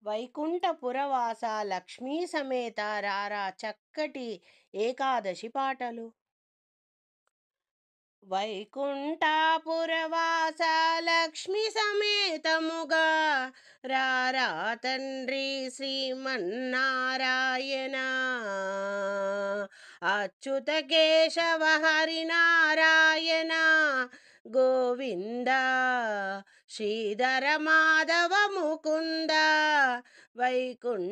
వైకుంఠపురవాస లక్ష్మీ సమేత రారా చక్కటి ఏకాదశి పాటలు. వైకుంఠపురవాస లక్ష్మీ సమేతముగా రారా తండ్రి శ్రీమన్నారాయణ. అచ్యుత కేశవ హరినారాయణ గోవింద శ్రీధర మాధవ ముకుంద. వైకుంఠపురవాస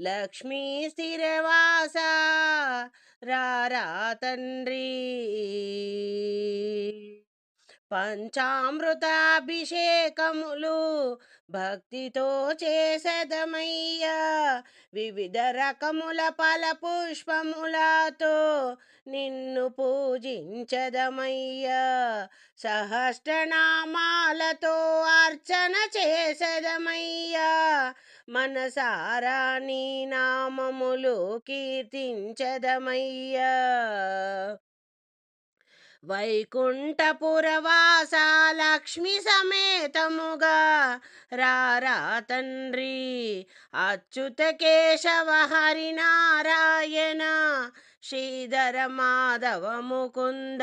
లక్ష్మీ స్థిరవాస రారా తండ్రి. పంచామృతాభిషేకములు భక్తితో చేసెదమయ్యా, వివిధ రకముల ఫల పుష్పములతో నిన్ను పూజించదమయ్యా, సహస్రనామాలతో అర్చన చేసెదమయ్యా, మనసారా నీ నామములు కీర్తించదమయ్యా. వైకుంఠపురవాస లక్ష్మీ సమేతముగా రారా తండ్రి. అచ్యుత కేశవ హరినారాయణ శ్రీధర మాధవ ముకుంద.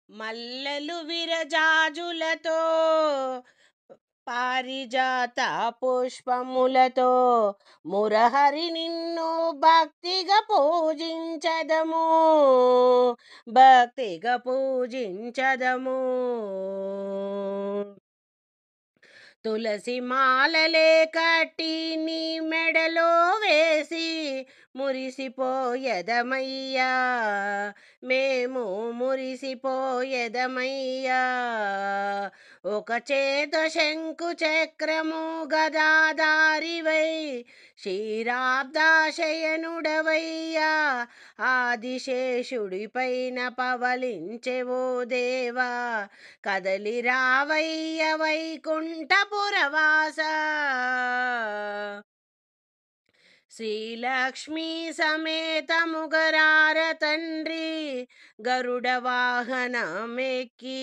మల్లెలు విరజాజులతో పారిజాత పుష్పములతో మురహరి నిన్ను భక్తిగా పూజించదము, భక్తిగా పూజించదము. తులసి మాలలే కట్టి నీ మెడలో వేసి మురిసిపోయెదమయ్యా, మేము మురిసిపోయెదమయ్యా. ఒక చేత శంకు చక్రము గదాధారివై క్షీరాబ్దాశయనుడవయ్యా, ఆదిశేషుడిపైన పవలించెవో దేవా, కదలి రావయ్య వైకుంఠపురవాస. శ్రీలక్ష్మీ సమేతముగరార తండ్రి, గరుడ వాహనమెక్కి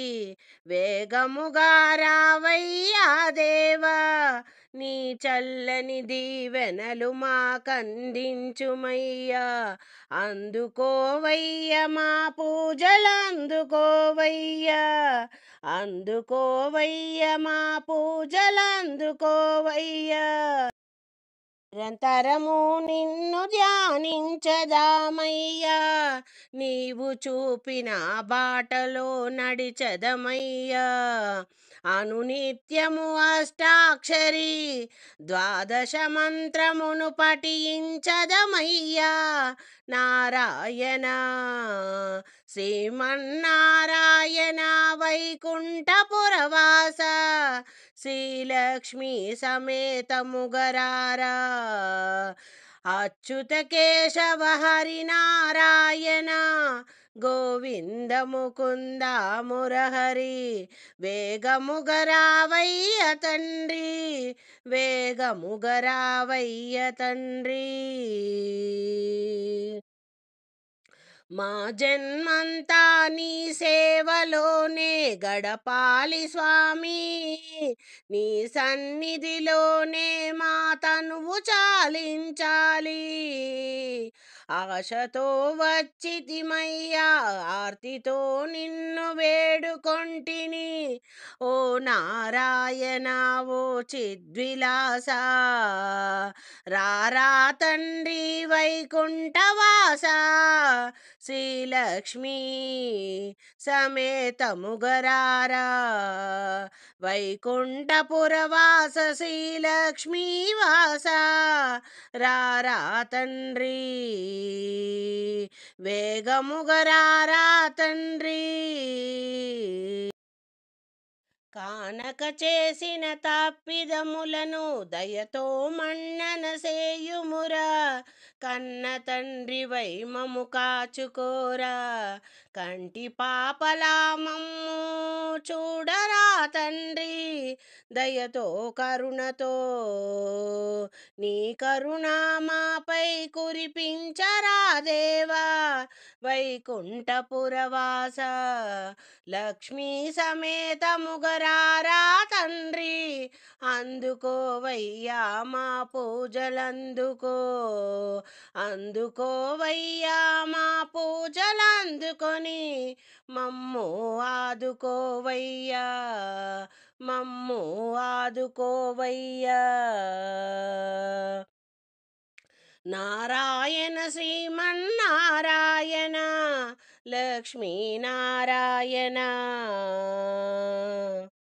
వేగముగా రావయ్యా దేవా, నీ చల్లని దీవెనలు మాకందించుమయ్యా. అందుకోవయ్య మా పూజలందుకోవయ్యా, అందుకోవయ్య మా పూజలందుకోవయ్యా. నిరంతరము నిన్ను ధ్యానించదామయ్యా, నీవు చూపిన బాటలో నడిచెదమయ్యా. అనునిత్యము అష్టాక్షరి ద్వాదశ మంత్రమును పఠించదమయ్యా. నారాయణ శ్రీమన్నారాయణ వైకుంఠపురవాస శ్రీలక్ష్మీ సమేతముగరారా. అచ్యుత కేశవ హరినారాయణ గోవింద ముకుంద మురహరి, వేగముగరావయ్య తండ్రి, వేగముగరావయ్య తండ్రి. మా జన్మంతా నీ సేవలోనే గడపాలి స్వామి, నీ సన్నిధిలోనే మా తనువు చాలించాలి. ఆశతో వచ్చితిమయ్యా, ఆర్తితో నిన్ను వేడుకొంటిని, ఓ నారాయణ ఓ చిద్విలాస. రారా తండ్రి వైకుంఠవాస శ్రీలక్ష్మీ సమేతముగరారా. వైకుంఠపురవాస శ్రీలక్ష్మీవాస రారా తండ్రి, వేగముగరారా తండ్రి. కానక చేసిన తప్పిదములను దయతో మన్నన సేయుమురా, కన్న తండ్రివై మము కాచుకోరా. కంటి పాపలా మమ్ము చూడరా తండ్రి, దయతో కరుణతో నీ కరుణ మాపై కురిపించరా దేవా. వైకుంఠపురవాస లక్ష్మీ సమేతముగరారా తండ్రి, అందుకోవయ్యా మా పూజలందుకో. అందుకోవయ్యా మా పూజలందుకొని మమ్ము ఆదుకోవయ్యా, మమ్ము ఆదుకోవయ్యా. నారాయణ శ్రీమన్నారాయణ లక్ష్మీనారాయణ.